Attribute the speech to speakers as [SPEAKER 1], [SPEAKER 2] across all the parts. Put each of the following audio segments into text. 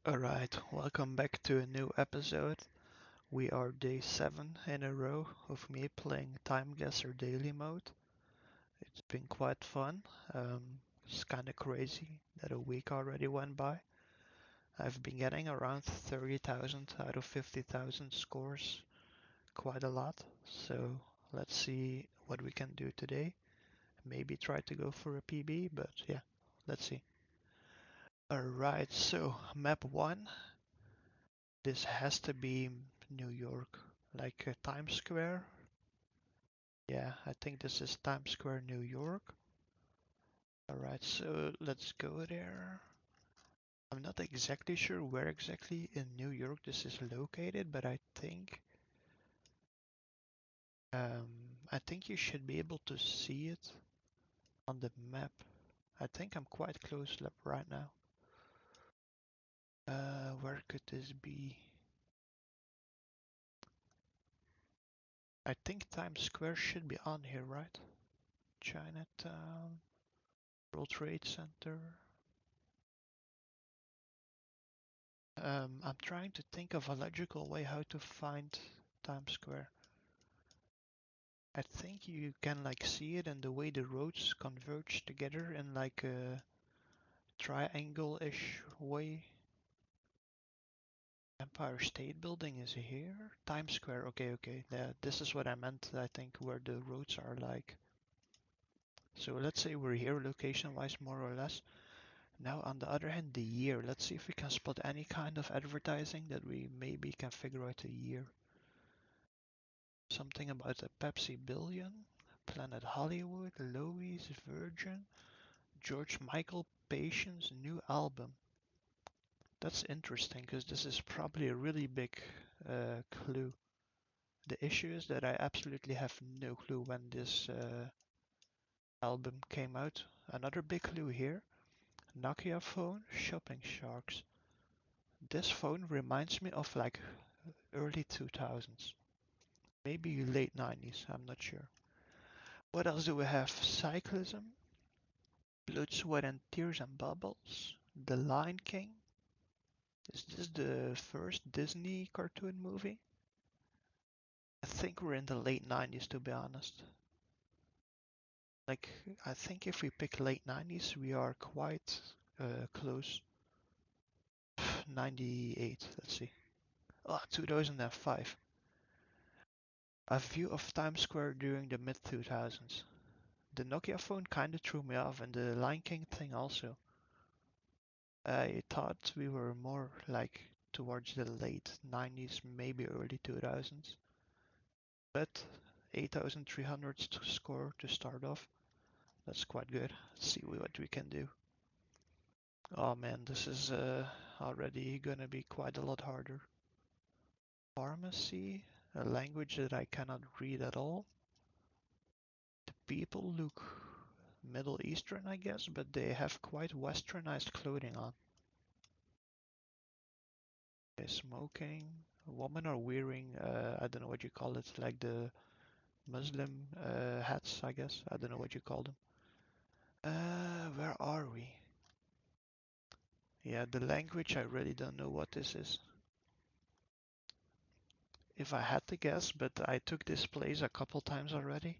[SPEAKER 1] Alright, welcome back to a new episode. We are day 7 in a row of me playing TimeGuessr daily mode. It's been quite fun. It's kinda crazy that a week already went by. I've been getting around 30,000 out of 50,000 scores, quite a lot. So let's see what we can do today. Maybe try to go for a PB, but yeah, let's see. Alright, so map 1. This has to be New York, like Times Square. Yeah, I think this is Times Square, New York. Alright, so let's go there. I'm not exactly sure where exactly in New York this is located, but um, I think you should be able to see it on the map. I think I'm quite close right now. Where could this be? I think Times Square should be on here, right? Chinatown, World Trade Center. I'm trying to think of a logical way how to find Times Square. I think you can like see it in the way the roads converge together in like a triangle-ish way. Empire State Building is here. Times Square, okay. This is what I meant, I think, where the roads are like. So let's say we're here location-wise more or less. Now on the other hand, the year. Let's see if we can spot any kind of advertising that we maybe can figure out a year. Something about a Pepsi Billion, Planet Hollywood, Louis, Virgin, George Michael Patience new album. That's interesting because this is probably a really big clue. The issue is that I absolutely have no clue when this album came out. Another big clue here. Nokia phone, shopping sharks. This phone reminds me of like early 2000s. Maybe late 90s, I'm not sure. What else do we have? Cyclism, Blood, Sweat and Tears and Bubbles, The Lion King. Is this the first Disney cartoon movie? I think we're in the late 90s to be honest. Like, I think if we pick late 90s, we are quite close. 98, let's see. Oh, 2005. A view of Times Square during the mid 2000s. The Nokia phone kinda threw me off, and the Lion King thing also. I thought we were more like towards the late 90s, maybe early 2000s. But 8,300 score to start off. That's quite good. Let's see what we can do. Oh man, this is already gonna be quite a lot harder. Pharmacy, a language that I cannot read at all. The people look Middle Eastern, I guess, but they have quite westernized clothing on. They're smoking. Women are wearing, I don't know what you call it, like the Muslim hats, I guess. I don't know what you call them. Where are we? Yeah, the language, I really don't know what this is. If I had to guess, but I took this place a couple times already.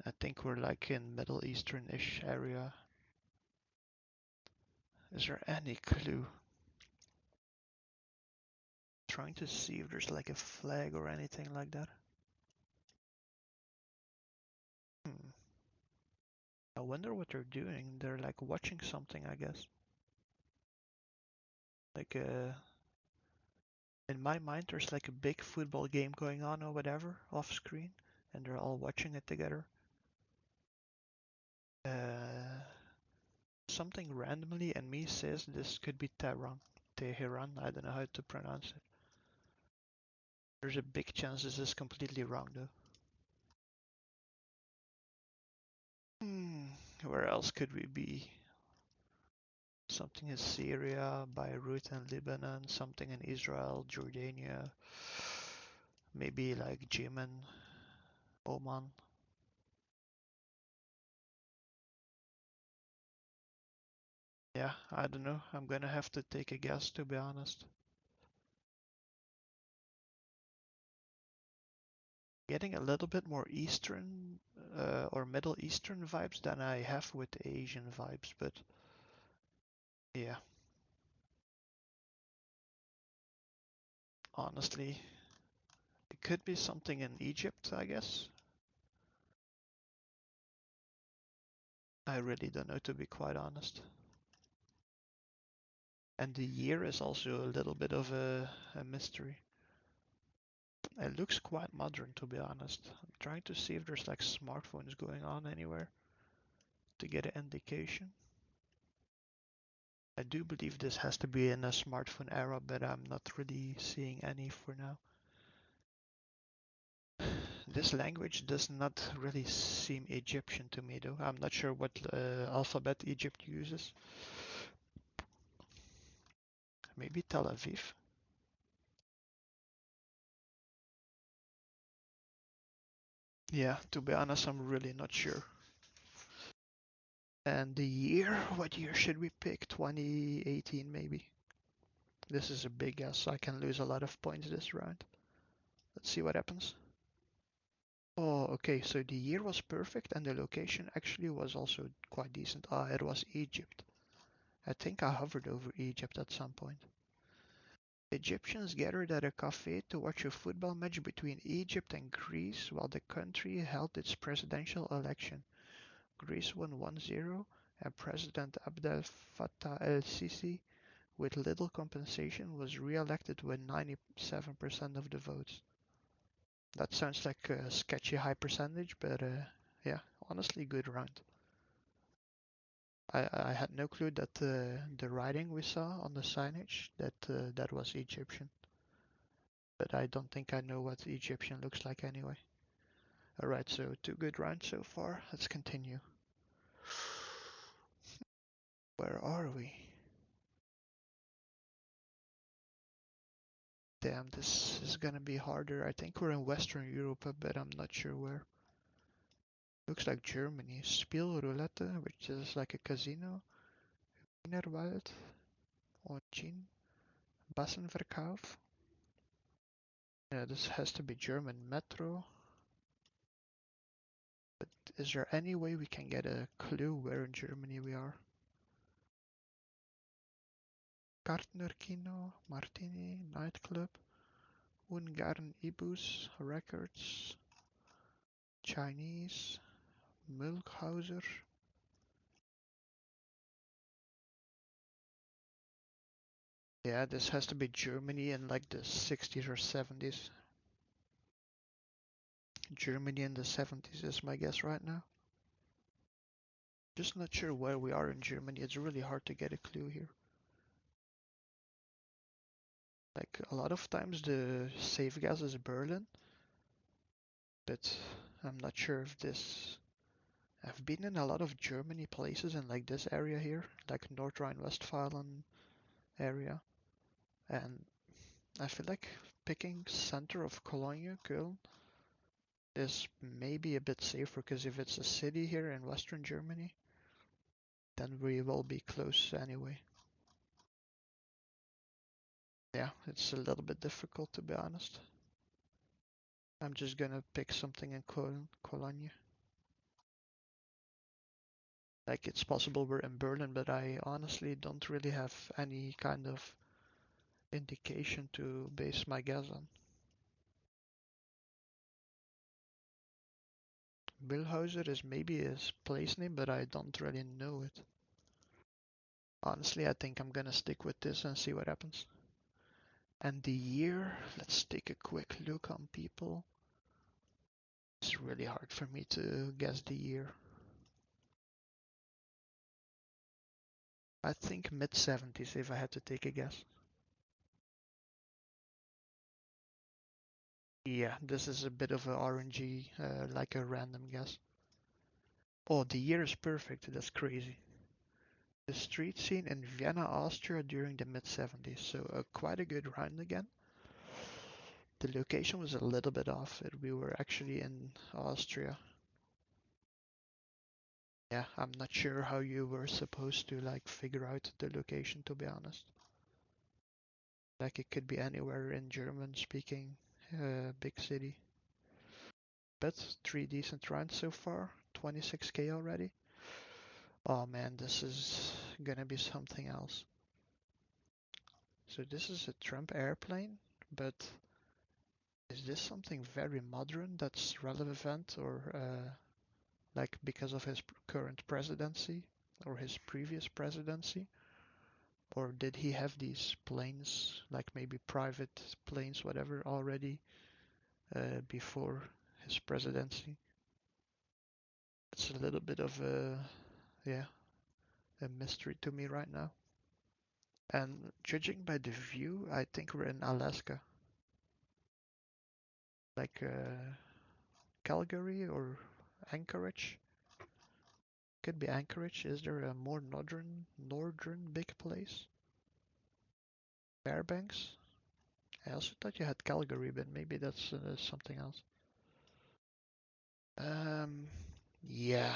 [SPEAKER 1] I think we're like in Middle Eastern-ish area. Is there any clue? Trying to see if there's like a flag or anything like that. Hmm. I wonder what they're doing. They're like watching something, I guess. Like in my mind, there's like a big football game going on or whatever off screen, and they're all watching it together. Uh, Something randomly and me says this could be Tehran. Tehran, I don't know how to pronounce it. There's a big chance this is completely wrong though. Hmm, where else could we be? Something in Syria, Beirut and Lebanon, something in Israel, Jordania, maybe like Yemen, Oman. Yeah, I don't know. I'm gonna have to take a guess to be honest. Getting a little bit more Eastern or Middle Eastern vibes than I have with Asian vibes, but yeah, honestly, it could be something in Egypt, I guess. I really don't know to be quite honest. And the year is also a little bit of a mystery. It looks quite modern to be honest. I'm trying to see if there's like smartphones going on anywhere to get an indication. I do believe this has to be in a smartphone era, but I'm not really seeing any for now. This language does not really seem Egyptian to me though. I'm not sure what alphabet Egypt uses. Maybe Tel Aviv? Yeah, to be honest, I'm really not sure. And the year, what year should we pick? 2018 maybe. This is a big guess. I can lose a lot of points this round. Let's see what happens. Oh, okay, so the year was perfect and the location actually was also quite decent. Ah, it was Egypt. I think I hovered over Egypt at some point. Egyptians gathered at a cafe to watch a football match between Egypt and Greece while the country held its presidential election. Greece won 1-0 and President Abdel Fattah el-Sisi, with little compensation, was re-elected with 97% of the votes. That sounds like a sketchy high percentage, but yeah, honestly good round. I had no clue that the writing we saw on the signage that was Egyptian, but I don't think I know what Egyptian looks like anyway. Alright, so two good rounds so far. Let's continue. Where are we? Damn, this is gonna be harder. I think we're in Western Europe, but I'm not sure where. Looks like Germany. Spiel Roulette, which is like a casino. Wienerwald, Ongin, Bassenverkauf. Yeah, this has to be German. Metro. But is there any way we can get a clue where in Germany we are? Gartnerkino, Martini, Nightclub, Ungarn Ibus, Records, Chinese, Mulkhauser. Yeah, this has to be Germany in like the 60s or 70s. Germany in the 70s is my guess right now. Just not sure where we are in Germany. It's really hard to get a clue here. Like a lot of times the safe guess is Berlin, but I'm not sure if this. I've been in a lot of Germany places in like this area here, like North Rhine-Westphalia area, and I feel like picking center of Cologne, Köln, is maybe a bit safer because if it's a city here in Western Germany, then we will be close anyway. Yeah, it's a little bit difficult to be honest. I'm just gonna pick something in Cologne. Like it's possible we're in Berlin, but I honestly don't really have any kind of indication to base my guess on. Milhauser is maybe his place name, but I don't really know it. Honestly, I think I'm gonna stick with this and see what happens. And the year, let's take a quick look on people. It's really hard for me to guess the year. I think mid 70s if I had to take a guess. Yeah, this is a bit of a RNG, like a random guess. Oh, the year is perfect. That's crazy. The street scene in Vienna, Austria during the mid 70s. So quite a good round again. The location was a little bit off. We were actually in Austria. Yeah, I'm not sure how you were supposed to like figure out the location, to be honest. Like it could be anywhere in German speaking big city. But three decent rounds so far, 26k already. Oh man, this is gonna be something else. So this is a Trump airplane, but is this something very modern that's relevant or like because of his current presidency or his previous presidency? Or did he have these planes, like maybe private planes, whatever, already before his presidency? It's a little bit of yeah, a mystery to me right now. And judging by the view, I think we're in Alaska, like Calgary or Anchorage. Could be Anchorage. Is there a more northern big place? Fairbanks? I also thought you had Calgary, but maybe that's something else. Um, yeah,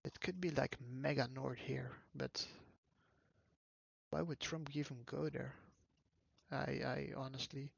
[SPEAKER 1] it could be like mega north here, but why would Trump even go there? I honestly,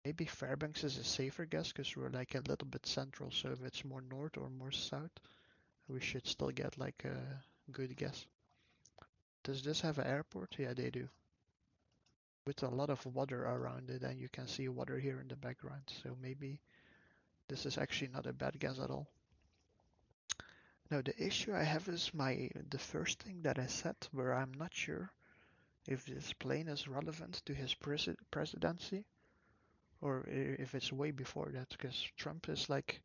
[SPEAKER 1] maybe Fairbanks is a safer guess because we're like a little bit central. So if it's more north or more south, we should still get like a good guess. Does this have an airport? Yeah, they do. With a lot of water around it, and you can see water here in the background. So maybe this is actually not a bad guess at all. Now the issue I have is the first thing that I said, where I'm not sure if this plane is relevant to his presidency or if it's way before that, because Trump is like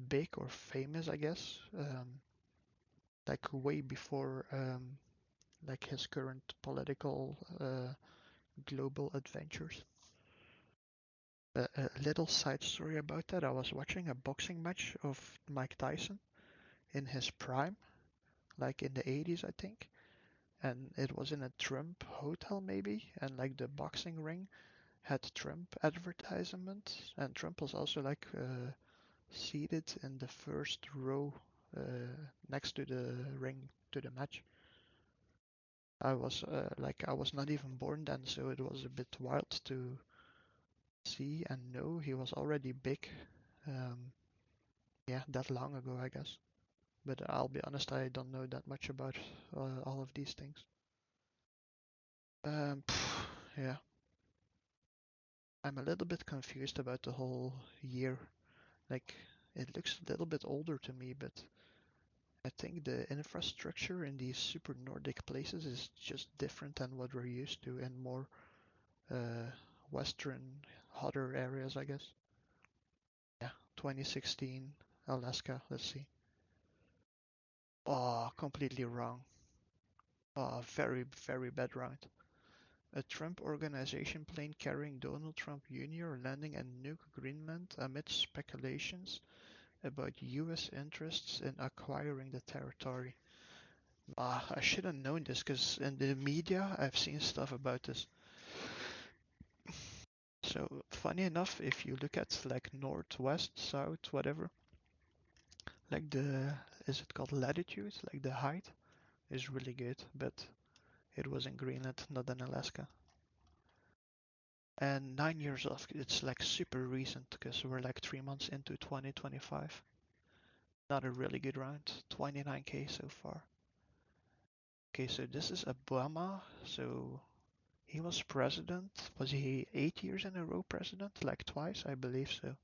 [SPEAKER 1] big or famous, I guess, like way before like his current political global adventures. A little side story about that: I was watching a boxing match of Mike Tyson in his prime, like in the 80s, I think, and it was in a Trump hotel maybe, and like the boxing ring had Trump advertisement, and Trump was also like seated in the first row uh, next to the ring to the match. I was not even born then, so it was a bit wild to see and know he was already big. Um, yeah, that long ago, I guess. But I'll be honest, I don't know that much about all of these things. Yeah, I'm a little bit confused about the whole year. Like, it looks a little bit older to me, but I think the infrastructure in these super Nordic places is just different than what we're used to in more uh, Western, hotter areas, I guess. Yeah, 2016, Alaska, let's see. Oh, completely wrong. Oh, very, very bad round. A Trump Organization plane carrying Donald Trump Jr. landing in Nuke, Greenland amid speculations about US interests in acquiring the territory. I should have known this because in the media I've seen stuff about this. So funny enough, if you look at like northwest, south, whatever, like is it called latitude? Like the height is really good, but it was in Greenland, not in Alaska. And 9 years off, it's like super recent because we're like 3 months into 2025. Not a really good round, 29k so far. Okay, so this is Obama. So he was president. Was he 8 years in a row president? Like twice, I believe so.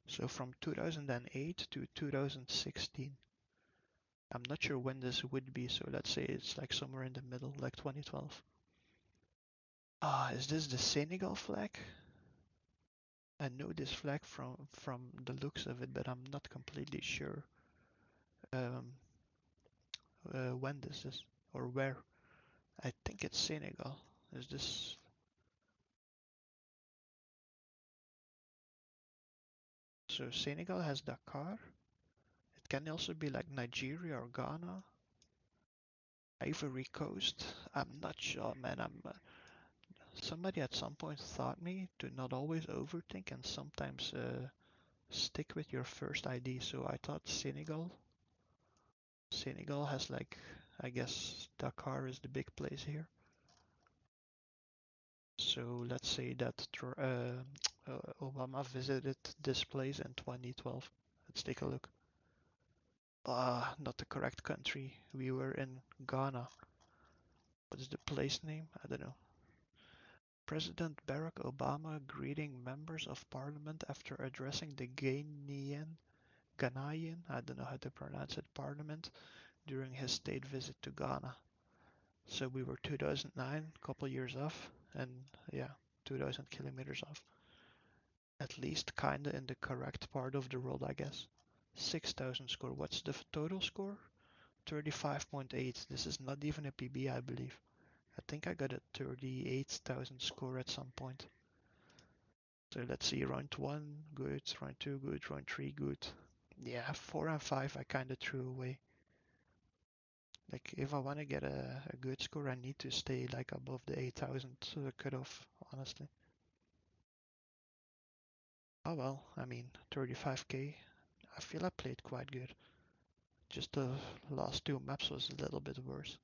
[SPEAKER 1] So from 2008 to 2016. I'm not sure when this would be, so let's say it's like somewhere in the middle, like 2012. Is this the Senegal flag? I know this flag from the looks of it, but I'm not completely sure um, when this is or where. I think it's Senegal. Is this so? Senegal has Dakar. It can also be like Nigeria or Ghana, Ivory Coast. I'm not sure, man. Somebody at some point taught me to not always overthink and sometimes stick with your first ID. So I thought Senegal. Senegal has like, I guess Dakar is the big place here. So let's say that Obama visited this place in 2012. Let's take a look. Ah, not the correct country. We were in Ghana. What is the place name? I don't know. President Barack Obama greeting members of parliament after addressing the Ghanaian, I don't know how to pronounce it, parliament during his state visit to Ghana. So we were 2009, couple years off, and yeah, 2000 kilometers off. At least kinda in the correct part of the world, I guess. 6,000 score. What's the total score? 35.8. This is not even a PB, I believe. I think I got a 38,000 score at some point. So let's see, round 1, good, round 2, good, round 3, good. Yeah, 4 and 5 I kinda threw away. Like, if I want to get a good score, I need to stay like above the 8,000 cutoff, honestly. Oh well, I mean, 35k. I feel I played quite good. Just the last two maps was a little bit worse.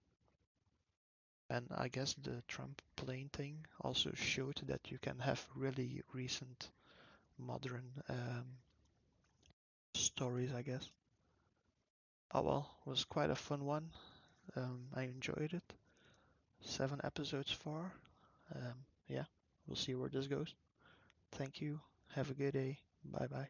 [SPEAKER 1] And I guess the Trump plane thing also showed that you can have really recent, modern stories, I guess. Oh well, it was quite a fun one. I enjoyed it. 7 episodes far. Yeah, we'll see where this goes. Thank you. Have a good day. Bye bye.